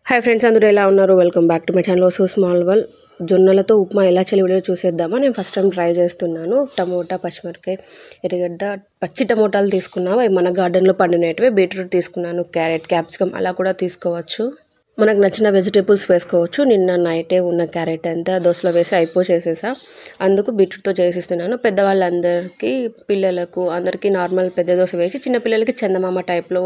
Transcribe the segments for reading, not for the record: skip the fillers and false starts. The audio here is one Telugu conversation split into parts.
హాయ్ ఫ్రెండ్స్, అందరూ ఎలా ఉన్నారు? Welcome back to my channel so small world. జొన్నలతో ఉప్మా ఎలా చేయాలి వీడియో చూసేద్దామా. నేను ఫస్ట్ టైం ట్రై చేస్తున్నాను. టమోటా, పచ్చిమిరపకాయ, ఎర్రగడ్డ, పచ్చి టమోటాలు తీసుకున్నాను. అవి మన గార్డెన్లో పండినవి. బీట్రూట్ తీసుకున్నాను, క్యారెట్, క్యాప్సికమ్ అలా కూడా తీసుకోవచ్చు. మనకు నచ్చిన వెజిటేబుల్స్ వేసుకోవచ్చు. నిన్న నైటే ఉన్న క్యారెట్ అంతా దోశలో వేసి అయిపోచేసేసా. అందుకు బీట్రూట్తో చేసిస్తున్నాను. పెద్దవాళ్ళందరికీ, పిల్లలకు అందరికీ నార్మల్ పెద్ద దోశ వేసి, చిన్నపిల్లలకి చందమామ టైప్లో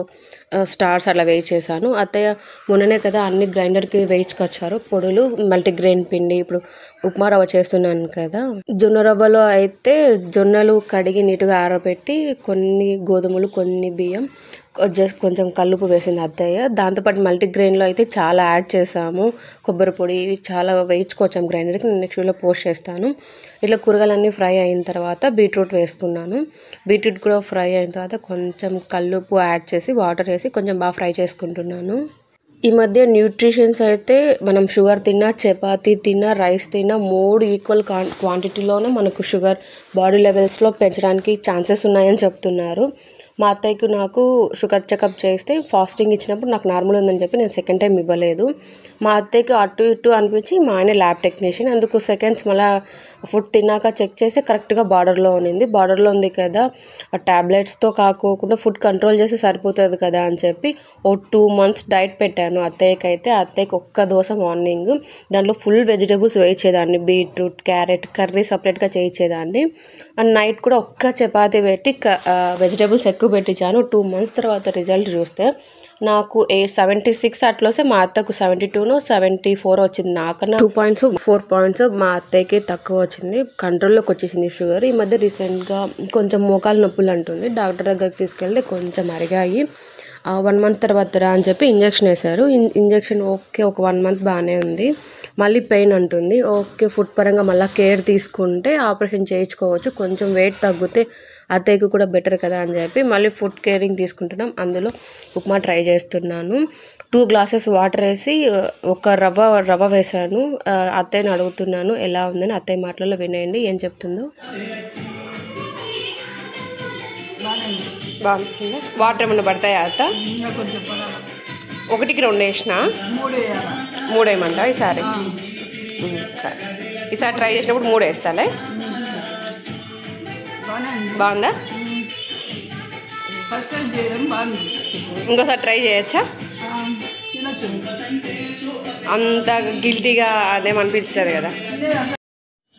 స్టార్స్ అట్లా వేయించేసాను. అత్తయ్య మొన్ననే కదా అన్ని గ్రైండర్కి వేయించుకొచ్చారు పొడులు, మల్టీగ్రెయిన్ పిండి. ఇప్పుడు ఉప్మా రవ్వ చేస్తున్నాను కదా. జొన్న రవ్వలో అయితే జొన్నలు కడిగి నీట్గా ఆరబెట్టి, కొన్ని గోధుమలు, కొన్ని బియ్యం, జస్ట్ కొంచెం కల్లుపు వేసింది అత్తయ్య. దాంతోపాటు మల్టీగ్రెయిన్లో అయితే చాలా యాడ్ చేసాము. కొబ్బరి పొడి చాలా వేయించుకొచ్చాము గ్రైండర్కి. నేను నెక్స్ట్ వీడియోలో పోస్ట్ చేస్తాను. ఇట్లా కూరగాయలన్నీ ఫ్రై అయిన తర్వాత బీట్రూట్ వేస్తున్నాను. బీట్రూట్ కూడా ఫ్రై అయిన తర్వాత కొంచెం కల్లుపు యాడ్ చేసి వాటర్ వేసి కొంచెం బాగా ఫ్రై చేసుకుంటున్నాను. ఈ మధ్య న్యూట్రిషన్స్ అయితే మనం షుగర్ తిన్నా, చపాతీ తిన్నా, రైస్ తిన్నా 3 ఈక్వల్ క్వాంటిటీలోనే మనకు షుగర్ బాడీ లెవెల్స్లో పెంచడానికి ఛాన్సెస్ ఉన్నాయని చెప్తున్నారు. మా అత్తయ్యకు నాకు షుగర్ చెకప్ చేస్తే ఫాస్టింగ్ ఇచ్చినప్పుడు నాకు నార్మల్ ఉందని చెప్పి నేను సెకండ్ టైం ఇవ్వలేదు. మా అత్తయ్యకి అటు ఇటు అనిపించి మా ఆయన ల్యాబ్ టెక్నీషియన్, అందుకు సెకండ్స్ మళ్ళీ ఫుడ్ తిన్నాక చెక్ చేస్తే కరెక్ట్గా బార్డర్లో ఉన్నింది. బార్డర్లో ఉంది కదా, ఆ ట్యాబ్లెట్స్తో కాకోకుండా ఫుడ్ కంట్రోల్ చేసి సరిపోతుంది కదా అని చెప్పి 2 months డైట్ పెట్టాను అత్తయ్యకి. అయితే అత్తయ్యకి ఒక్క దోశ మార్నింగ్, దాంట్లో ఫుల్ వెజిటేబుల్స్ వేయించేదాన్ని, బీట్రూట్, క్యారెట్, కర్రీ సపరేట్గా చేయించేదాన్ని. అండ్ నైట్ కూడా ఒక్క చపాతీ పెట్టి వెజిటేబుల్స్ ఎక్కువ పెట్టించాను. 2 months తర్వాత రిజల్ట్ చూస్తే నాకు 76 అట్లా వస్తే మా అత్తకు 72 74 వచ్చింది. నాకన్నా 2 points 4 points మా అత్తయ్యకి తక్కువ వచ్చింది. కంట్రోల్లోకి వచ్చేసింది షుగర్. ఈ మధ్య రీసెంట్గా కొంచెం మోకాలు నొప్పులు అంటుంది. డాక్టర్ దగ్గరికి తీసుకెళ్తే కొంచెం అరిగాయి. 1 month తర్వాత రా అని చెప్పి ఇంజక్షన్ వేశారు. ఇంజక్షన్ ఓకే, ఒక 1 month బాగానే ఉంది. మళ్ళీ పెయిన్ అంటుంది. ఓకే, ఫుడ్ పరంగా మళ్ళీ కేర్ తీసుకుంటే ఆపరేషన్ చేయించుకోవచ్చు, కొంచెం వెయిట్ తగ్గితే అత్తయ్యకు కూడా బెటర్ కదా అని చెప్పి మళ్ళీ ఫుడ్ కేరింగ్ తీసుకుంటున్నాం. అందులో ఉప్మా ట్రై చేస్తున్నాను. 2 glasses వాటర్ వేసి ఒక రవ్వ వేసాను. అత్తయ్యని అడుగుతున్నాను ఎలా ఉందని. అత్తయ్య మాటలలో వినేయండి ఏం చెప్తుందో. బాగుంది. వాటర్ ఏమన్నా పడతాయా అత్త? 1కి 2 వేసిన 3 వేయమంటా ఈసారి? సరే, ఈసారి ట్రై చేసినప్పుడు 3 వేస్తాలే. బాగుందా? ఫస్ట్ టైం చేయడం బాగుంది. ఇంకోసారి ట్రై చేయొచ్చా? అంత గిల్టీగా అదేమనిపించలేదు కదా.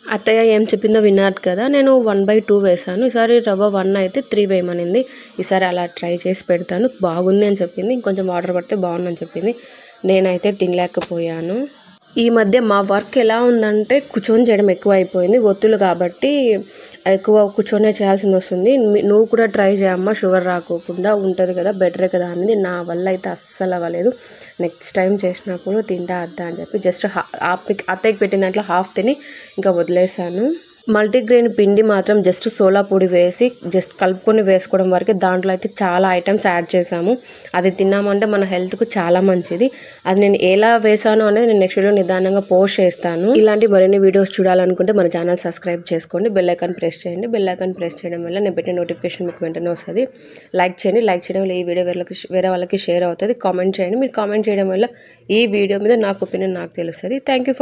అత్తయ్య ఏం చెప్పిందో విన్నారు కదా. నేను 1/2 వేసాను. ఈసారి రవ్వ 1 అయితే 3 వేయమనింది. ఈసారి అలా ట్రై చేసి పెడతాను. బాగుంది అని చెప్పింది. ఇంకొంచెం వాటర్ పడితే బాగుందని చెప్పింది. నేనైతే తినలేకపోయాను. ఈ మధ్య మా వర్క్ ఎలా ఉందంటే కూర్చొని చేయడం ఎక్కువ అయిపోయింది. ఒత్తులు కాబట్టి ఎక్కువ కూర్చొనే చేయాల్సింది వస్తుంది. నువ్వు కూడా ట్రై చేయమ్మా, షుగర్ రాకోకుండా ఉంటుంది కదా, బెటరే కదా అనేది. నా వల్ల అయితే అస్సలు అవ్వలేదు. నెక్స్ట్ టైం చేసినప్పుడు తింటా అద్దా అని చెప్పి జస్ట్ అత్తయ్యకి పెట్టిన దాంట్లో హాఫ్ తిని ఇంకా వదిలేసాను. మల్టీగ్రెయిన్ పిండి మాత్రం జస్ట్ సోలా పొడి వేసి జస్ట్ కలుపుకొని వేసుకోవడం వరకు. దాంట్లో అయితే చాలా ఐటమ్స్ యాడ్ చేసాము. అది తిన్నామంటే మన హెల్త్కు చాలా మంచిది. అది నేను ఎలా వేసాను అనేది నేను నెక్స్ట్ వీడియో నిదానంగా పోస్ట్ చేస్తాను. ఇలాంటి మరిన్ని వీడియోస్ చూడాలనుకుంటే మన ఛానల్ సబ్స్క్రైబ్ చేసుకోండి, బెల్ ఐకాన్ ప్రెస్ చేయండి. బెల్ ఐకాన్ ప్రెస్ చేయడం వల్ల నేను పెట్టిన నోటిఫికేషన్ మీకు వెంటనే వస్తుంది. లైక్ చేయండి. లైక్ చేయడం వల్ల ఈ వీడియో వేరే వాళ్ళకి షేర్ అవుతుంది. కామెంట్ చేయండి. మీరు కామెంట్ చేయడం వల్ల ఈ వీడియో మీద నాకు ఒపీనియన్ నాకు తెలుస్తుంది. Thank you for